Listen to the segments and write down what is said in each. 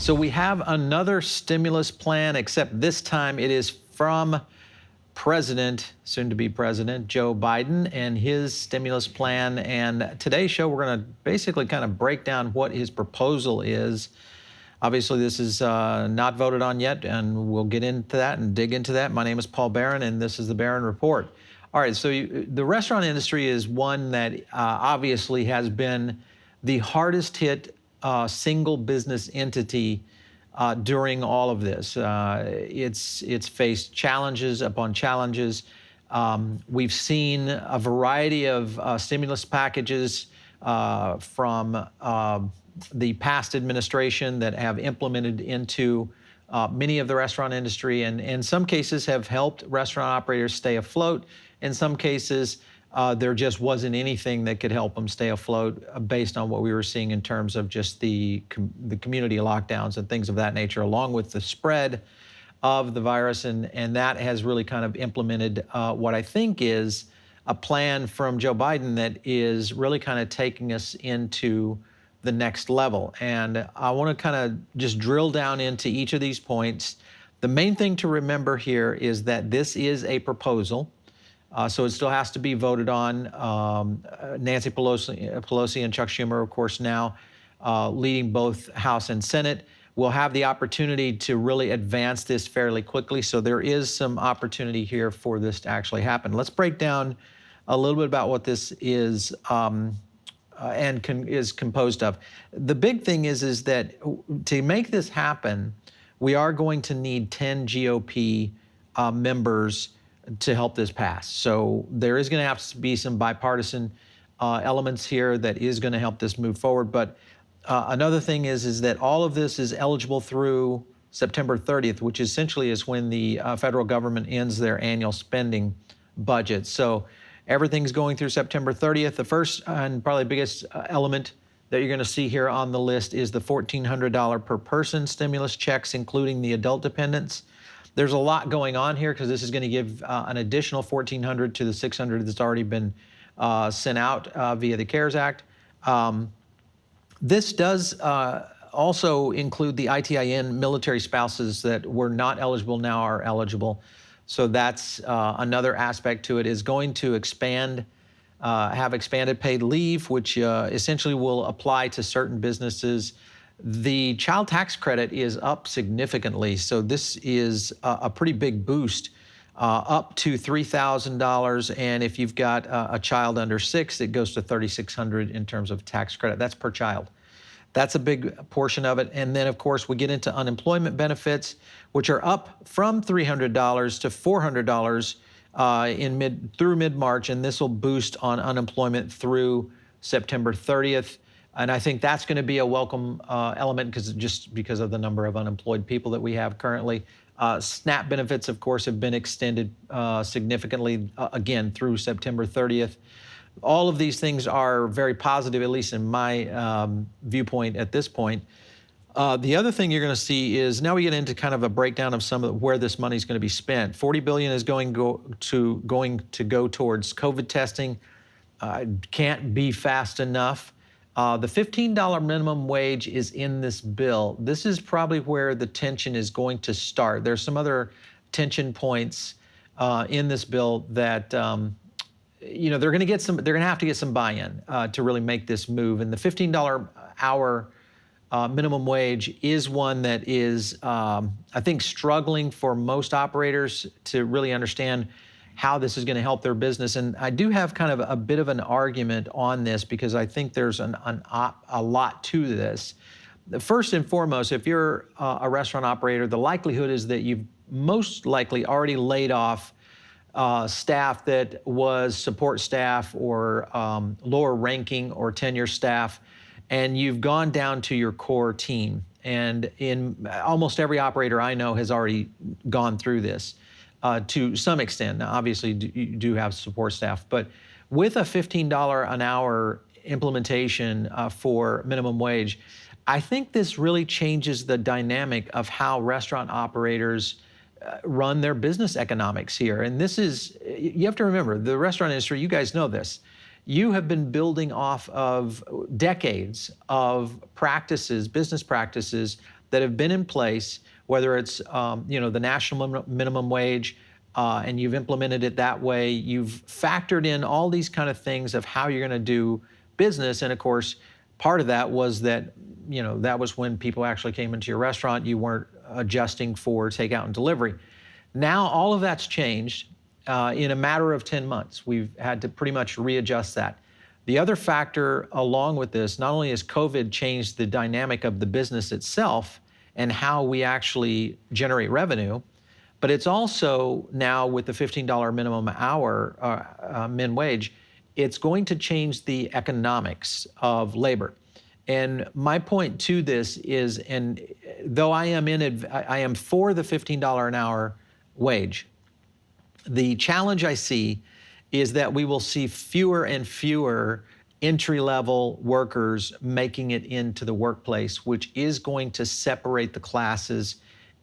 So we have another stimulus plan, except this time it is from soon to be President Joe Biden, and his stimulus plan. And today's show, we're going to basically kind of break down what his proposal is. Obviously, this is not voted on yet, and we'll get into that and dig into that. My name is Paul Barron, and this is the Barron Report. All right, so the restaurant industry is one that obviously has been the hardest hit single business entity during all of this. It's faced challenges upon challenges. We've seen a variety of stimulus packages from the past administration that have implemented into many of the restaurant industry, and in some cases have helped restaurant operators stay afloat. In some cases, there just wasn't anything that could help them stay afloat based on what we were seeing in terms of just the community lockdowns and things of that nature, along with the spread of the virus. And that has really kind of implemented what I think is a plan from Joe Biden that is really kind of taking us into the next level. And I want to kind of just drill down into each of these points. The main thing to remember here is that this is a proposal. So it still has to be voted on. Nancy Pelosi and Chuck Schumer, of course, now leading both House and Senate, will have the opportunity to really advance this fairly quickly. So there is some opportunity here for this to actually happen. Let's break down a little bit about what this is is composed of. The big thing is that to make this happen, we are going to need 10 GOP members to help this pass. So there is going to have to be some bipartisan elements here that is going to help this move forward. But another thing is that all of this is eligible through September 30th, which essentially is when the federal government ends their annual spending budget. So everything's going through September 30th. The first and probably biggest element that you're going to see here on the list is the $1,400 per person stimulus checks, including the adult dependents. There's a lot going on here because this is going to give an additional $1,400 to the $600 that's already been sent out via the CARES Act. This does also include the ITIN military spouses that were not eligible now are eligible. So that's another aspect to it, is going to have expanded paid leave, which essentially will apply to certain businesses. The child tax credit is up significantly, so this is a pretty big boost, up to $3,000, and if you've got a child under 6, it goes to $3,600 in terms of tax credit. That's per child. That's a big portion of it. And then, of course, we get into unemployment benefits, which are up from $300 to $400 through mid-March, and this will boost on unemployment through September 30th. And I think that's going to be a welcome element because of the number of unemployed people that we have currently. SNAP benefits, of course, have been extended significantly, again, through September 30th. All of these things are very positive, at least in my viewpoint at this point. The other thing you're going to see is now we get into kind of a breakdown of some of where this money is going to be spent. $40 billion is going to go towards COVID testing. Can't be fast enough. The $15 minimum wage is in this bill. This is probably where the tension is going to start. There's some other tension points in this bill that they're going to have to get some buy-in to really make this move. And the $15 hour minimum wage is one that is, I think, struggling for most operators to really understand how this is going to help their business. And I do have kind of a bit of an argument on this because I think there's a lot to this. First and foremost, if you're a restaurant operator, the likelihood is that you've most likely already laid off staff that was support staff or lower ranking or tenure staff, and you've gone down to your core team. And in almost every operator I know has already gone through this. To some extent. Now, obviously, you do have support staff, but with a $15 an hour implementation for minimum wage, I think this really changes the dynamic of how restaurant operators run their business economics here. And this is, you have to remember, the restaurant industry, you guys know this, you have been building off of decades of practices, business practices, that have been in place, whether it's the national minimum wage, and you've implemented it that way. You've factored in all these kind of things of how you're going to do business, and of course, part of that was that that was when people actually came into your restaurant. You weren't adjusting for takeout and delivery. Now all of that's changed in a matter of 10 months. We've had to pretty much readjust that. The other factor along with this, not only has COVID changed the dynamic of the business itself and how we actually generate revenue, but it's also now with the $15 minimum hour min wage, it's going to change the economics of labor. And my point to this is, and though I am for the $15 an hour wage, the challenge I see is that we will see fewer and fewer entry-level workers making it into the workplace, which is going to separate the classes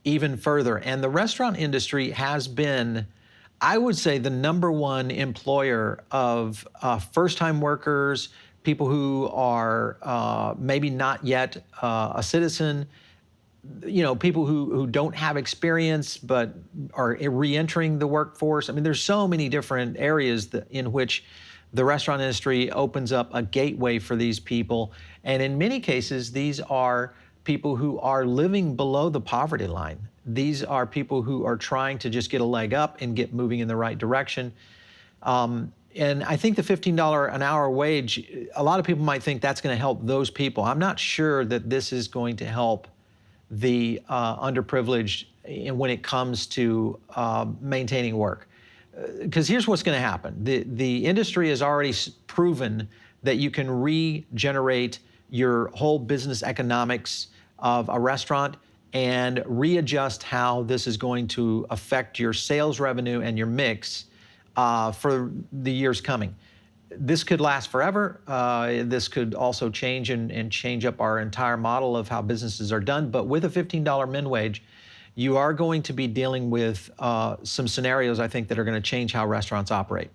even further. And the restaurant industry has been, I would say, the #1 employer of first-time workers, people who are maybe not yet a citizen, people who don't have experience but are re-entering the workforce. I mean, there's so many different areas in which the restaurant industry opens up a gateway for these people. And in many cases, these are people who are living below the poverty line. These are people who are trying to just get a leg up and get moving in the right direction. And I think the $15 an hour wage, a lot of people might think that's going to help those people. I'm not sure that this is going to help the underprivileged when it comes to maintaining work. Because here's what's going to happen. The industry has already proven that you can regenerate your whole business economics of a restaurant and readjust how this is going to affect your sales revenue and your mix for the years coming. This could last forever. This could also change and change up our entire model of how businesses are done. But with a $15 min wage, you are going to be dealing with some scenarios, I think, that are going to change how restaurants operate.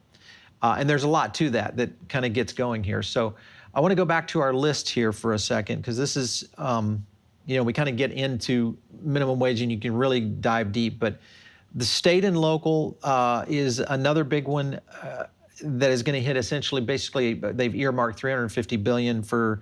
And there's a lot to that kind of gets going here. So I want to go back to our list here for a second, because this is, we kind of get into minimum wage and you can really dive deep. But the state and local is another big one that is going to hit basically, they've earmarked $350 billion for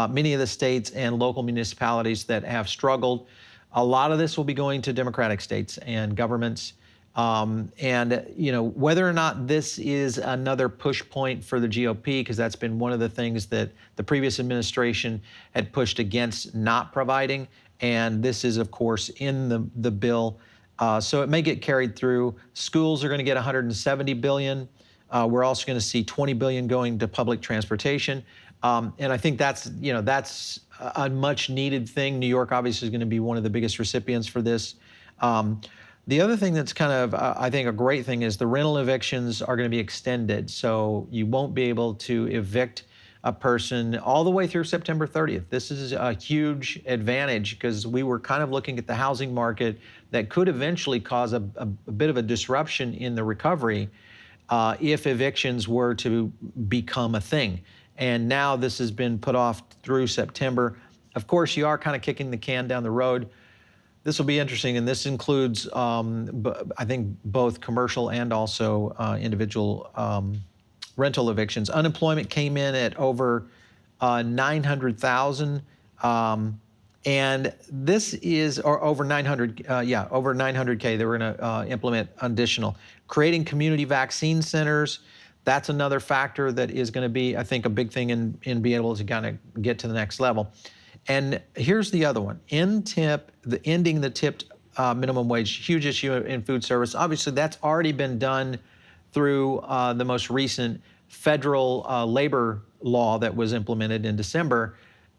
many of the states and local municipalities that have struggled. A lot of this will be going to Democratic states and governments. Whether or not this is another push point for the GOP, because that's been one of the things that the previous administration had pushed against not providing. And this is, of course, in the bill. So it may get carried through. Schools are going to get $170 billion. We're also going to see $20 billion going to public transportation. And I think that's a much needed thing. New York obviously is going to be one of the biggest recipients for this. The other thing that's kind of, I think, a great thing is the rental evictions are going to be extended. So you won't be able to evict a person all the way through September 30th. This is a huge advantage because we were kind of looking at the housing market that could eventually cause a bit of a disruption in the recovery if evictions were to become a thing. And now this has been put off through September. Of course, you are kind of kicking the can down the road. This will be interesting, and this includes, I think, both commercial and also individual rental evictions. Unemployment came in at over 900,000, and this is, or over 900, over 900K. They were going to implement additional. Creating community vaccine centers, that's another factor that is going to be, I think, a big thing in being able to kind of get to the next level. And here's the other one, ending the tipped minimum wage, huge issue in food service. Obviously, that's already been done through the most recent federal labor law that was implemented in December.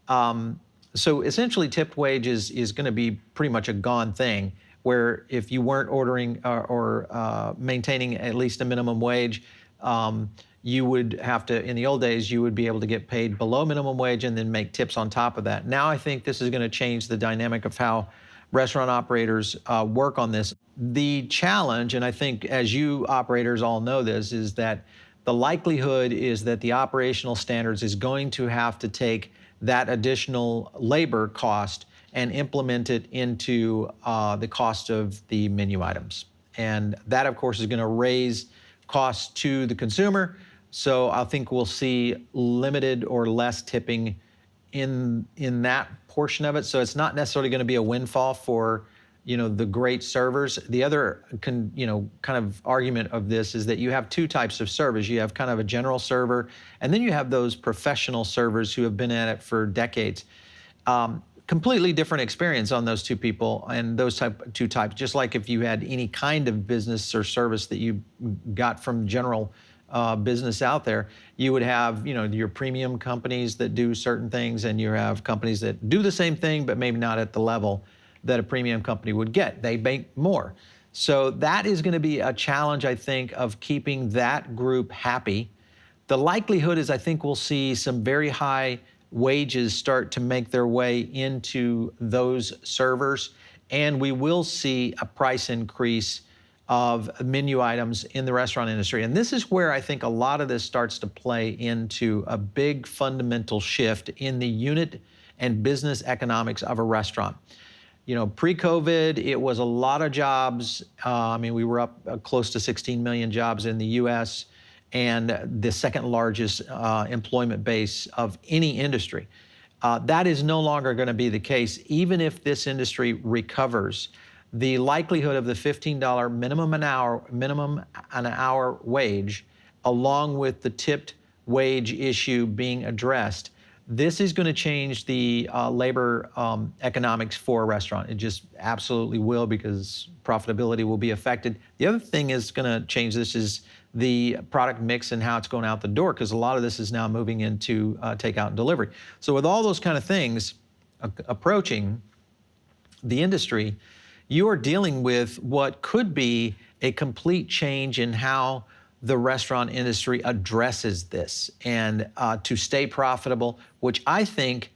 So essentially, tipped wage is going to be pretty much a gone thing, where if you weren't ordering or maintaining at least a minimum wage, you would have to, in the old days, you would be able to get paid below minimum wage and then make tips on top of that. Now I think this is going to change the dynamic of how restaurant operators work on this. The challenge, and I think as you operators all know this, is that the likelihood is that the operational standards is going to have to take that additional labor cost and implement it into the cost of the menu items. And that, of course, is going to raise costs to the consumer. So I think we'll see limited or less tipping in that portion of it. So it's not necessarily going to be a windfall for the great servers. The other kind of argument of this is that you have two types of servers. You have kind of a general server, and then you have those professional servers who have been at it for decades. Completely different experience on those two people and those two types. Just like if you had any kind of business or service that you got from general business out there, you would have your premium companies that do certain things, and you have companies that do the same thing but maybe not at the level that a premium company would get. They make more. So that is going to be a challenge, I think, of keeping that group happy. The likelihood is I think we'll see some very high wages start to make their way into those servers, and we will see a price increase of menu items in the restaurant industry. And this is where I think a lot of this starts to play into a big fundamental shift in the unit and business economics of a restaurant. Pre-COVID, it was a lot of jobs. We were up close to 16 million jobs in the US, and the second largest employment base of any industry. That is no longer going to be the case. Even if this industry recovers, the likelihood of the $15 minimum an hour wage, along with the tipped wage issue being addressed, this is going to change the labor economics for a restaurant. It just absolutely will, because profitability will be affected. The other thing is going to change this is the product mix and how it's going out the door, because a lot of this is now moving into takeout and delivery. So with all those kind of things approaching the industry, you are dealing with what could be a complete change in how the restaurant industry addresses this, and to stay profitable, which I think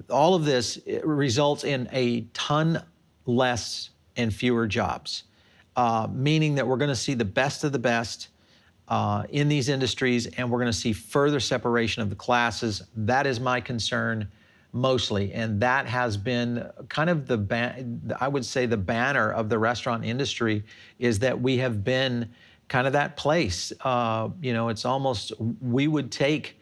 all of this results in a ton less and fewer jobs, meaning that we're going to see the best of the best in these industries, and we're going to see further separation of the classes. That is my concern mostly, and that has been kind of I would say the banner of the restaurant industry, is that we have been kind of that place. It's almost, we would take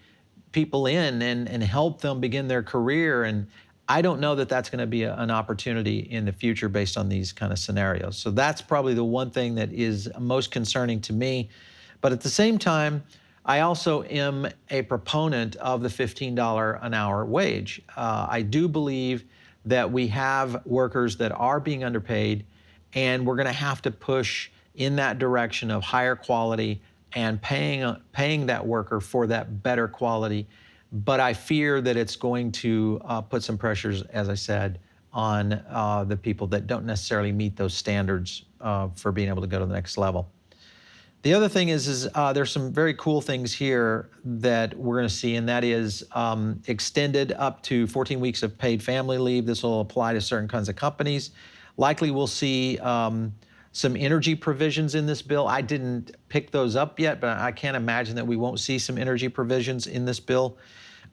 people in and help them begin their career, and I don't know that that's going to be an opportunity in the future based on these kind of scenarios. So that's probably the one thing that is most concerning to me. But at the same time, I also am a proponent of the $15 an hour wage. I do believe that we have workers that are being underpaid, and we're going to have to push in that direction of higher quality and paying that worker for that better quality. But I fear that it's going to put some pressures, as I said, on the people that don't necessarily meet those standards for being able to go to the next level. The other thing is there's some very cool things here that we're going to see, and that is extended up to 14 weeks of paid family leave. This will apply to certain kinds of companies. Likely we'll see some energy provisions in this bill. I didn't pick those up yet, but I can't imagine that we won't see some energy provisions in this bill.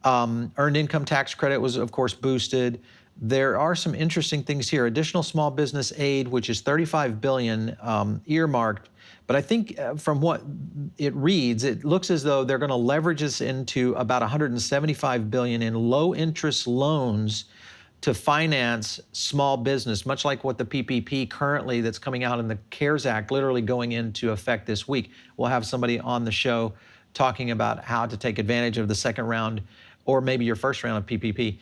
Earned income tax credit was, of course, boosted. There are some interesting things here. Additional small business aid, which is $35 billion earmarked. But I think from what it reads, it looks as though they're going to leverage this into about $175 billion in low interest loans to finance small business, much like what the PPP currently that's coming out in the CARES Act, literally going into effect this week. We'll have somebody on the show talking about how to take advantage of the second round, or maybe your first round of PPP,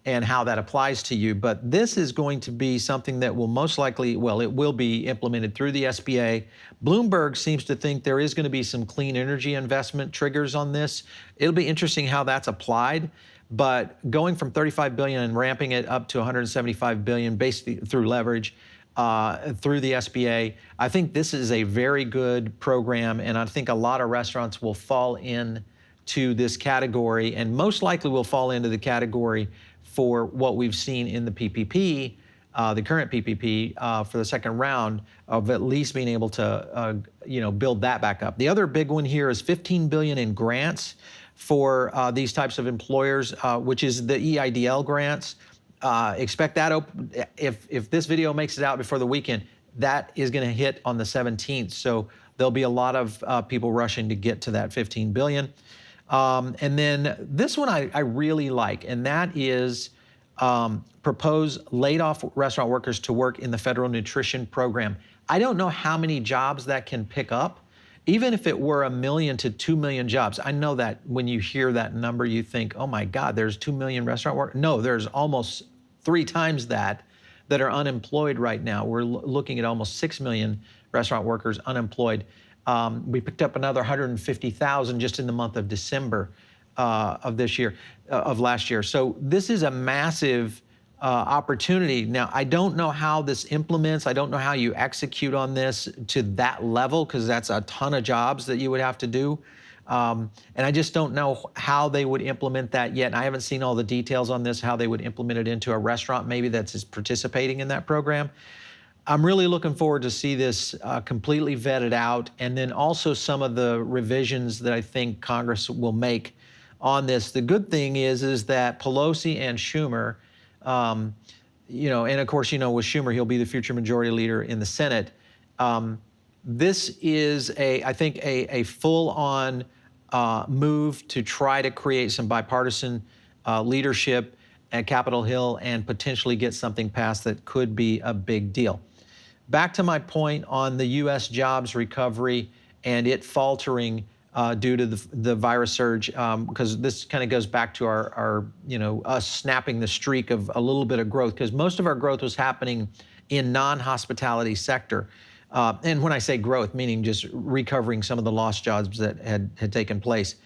and how that applies to you. But this is going to be something that will most likely, well, it will be implemented through the SBA. Bloomberg seems to think there is going to be some clean energy investment triggers on this. It'll be interesting how that's applied. But going from $35 billion and ramping it up to $175 billion basically through leverage, through the SBA, I think this is a very good program, and I think a lot of restaurants will fall into this category, and most likely will fall into the category for what we've seen in the PPP, the current PPP for the second round, of at least being able to build that back up. The other big one here is $15 billion in grants for these types of employers, which is the EIDL grants. expect that if this video makes it out before the weekend, that is going to hit on the 17th. So there'll be a lot of people rushing to get to that 15 billion. And then this one I really like, and that is propose laid off restaurant workers to work in the federal nutrition program. I don't know how many jobs that can pick up. Even if it were 1 million to 2 million jobs, I know that when you hear that number, you think, oh my God, there's 2 million restaurant workers. No, there's almost 3 times that are unemployed right now. We're looking at almost 6 million restaurant workers unemployed. We picked up another 150,000 just in the month of December of this year, of last year. So this is a massive opportunity. Now, I don't know how this implements. I don't know how you execute on this to that level, because that's a ton of jobs that you would have to do. And I just don't know how they would implement that yet. And I haven't seen all the details on this, how they would implement it into a restaurant maybe that's participating in that program. I'm really looking forward to see this completely vetted out, and then also some of the revisions that I think Congress will make on this. The good thing is that Pelosi and Schumer, and of course, with Schumer, he'll be the future majority leader in the Senate. This is I think a full-on move to try to create some bipartisan leadership at Capitol Hill and potentially get something passed that could be a big deal. Back to my point on the U.S. jobs recovery and it faltering due to the virus surge, because this kind of goes back to our us snapping the streak of a little bit of growth, because most of our growth was happening in non-hospitality sector. And when I say growth, meaning just recovering some of the lost jobs that had taken place.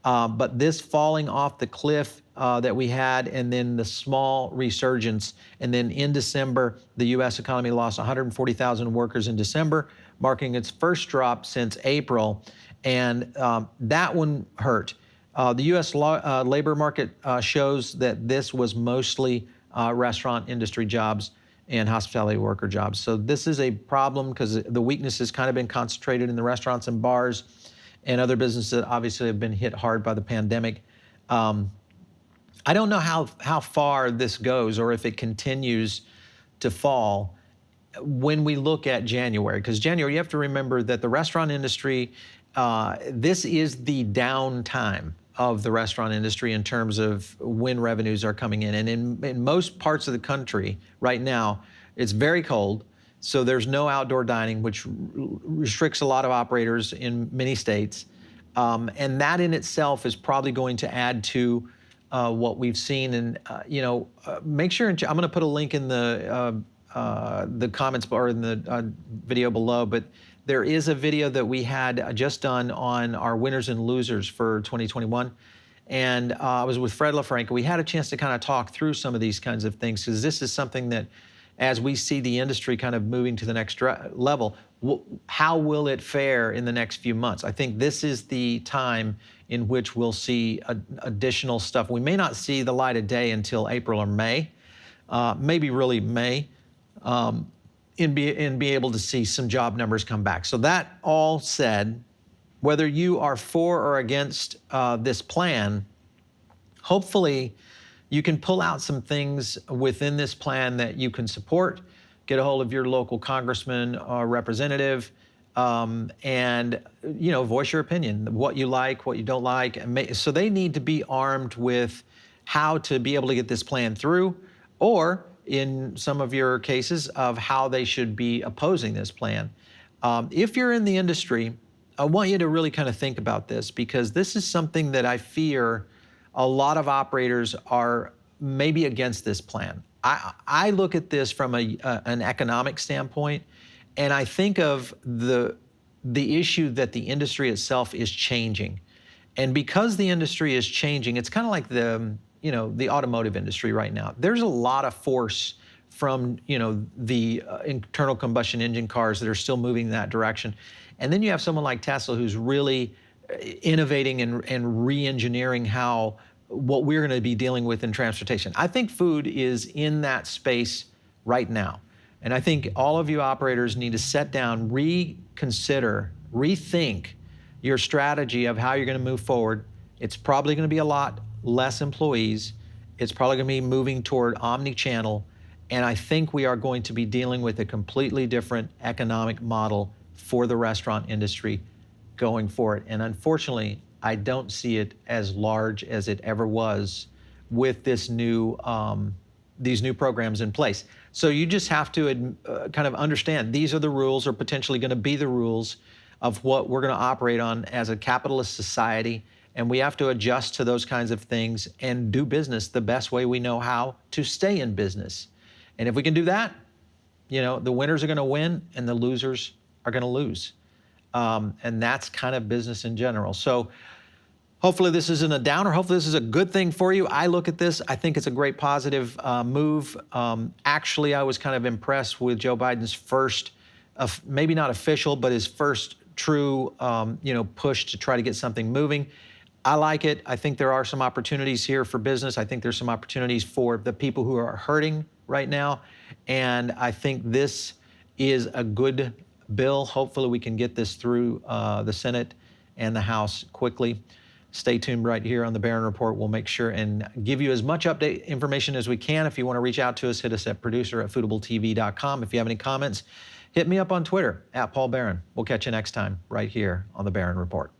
But this falling off the cliff that we had, and then the small resurgence, and then in December, the U.S. economy lost 140,000 workers in December, marking its first drop since April, and that one hurt. The U.S. labor market shows that this was mostly restaurant industry jobs and hospitality worker jobs. So this is a problem because the weakness has kind of been concentrated in the restaurants and bars and other businesses that obviously have been hit hard by the pandemic. I don't know how far this goes or if it continues to fall when we look at January, because January, you have to remember that the restaurant industry, this is the downtime of the restaurant industry in terms of when revenues are coming in. And in most parts of the country right now, it's very cold. So there's no outdoor dining, which restricts a lot of operators in many states. And that in itself is probably going to add to what we've seen. And, make sure, I'm going to put a link in the comments or in the video below, but there is a video that we had just done on our winners and losers for 2021. And I was with Fred LaFranca. We had a chance to kind of talk through some of these kinds of things, because this is something that, as we see the industry kind of moving to the next level, how will it fare in the next few months? I think this is the time in which we'll see additional stuff. We may not see the light of day until April or May, maybe really May, and be able to see some job numbers come back. So that all said, whether you are for or against this plan, hopefully you can pull out some things within this plan that you can support, get a hold of your local congressman or representative, and voice your opinion, what you like, what you don't like. So they need to be armed with how to be able to get this plan through, or in some of your cases of how they should be opposing this plan. If you're in the industry, I want you to really kind of think about this, because this is something that I fear a lot of operators are maybe against this plan. I look at this from an economic standpoint, and I think of the issue that the industry itself is changing. And because the industry is changing, it's kind of like the automotive industry right now. There's a lot of force from the internal combustion engine cars that are still moving in that direction. And then you have someone like Tesla who's really innovating and re-engineering what we're going to be dealing with in transportation. I think food is in that space right now. And I think all of you operators need to sit down, reconsider, rethink your strategy of how you're going to move forward. It's probably going to be a lot less employees, It's probably going to be moving toward omni-channel, and I think we are going to be dealing with a completely different economic model for the restaurant industry going forward. And unfortunately, I don't see it as large as it ever was with this new these new programs in place. So you just have to kind of understand these are the rules, or potentially going to be the rules of what we're going to operate on as a capitalist society. And we have to adjust to those kinds of things and do business the best way we know how to stay in business. And if we can do that, you know, the winners are going to win and the losers are going to lose. And that's kind of business in general. So hopefully this isn't a downer. Hopefully this is a good thing for you. I look at this, I think it's a great positive move. Actually, I was kind of impressed with Joe Biden's first, maybe not official, but his first true push to try to get something moving. I like it. I think there are some opportunities here for business. I think there's some opportunities for the people who are hurting right now. And I think this is a good bill. Hopefully we can get this through the Senate and the House quickly. Stay tuned right here on the Barron Report. We'll make sure and give you as much update information as we can. If you want to reach out to us, hit us at producer@foodabletv.com. If you have any comments, hit me up on Twitter @Paul Barron. We'll catch you next time right here on the Barron Report.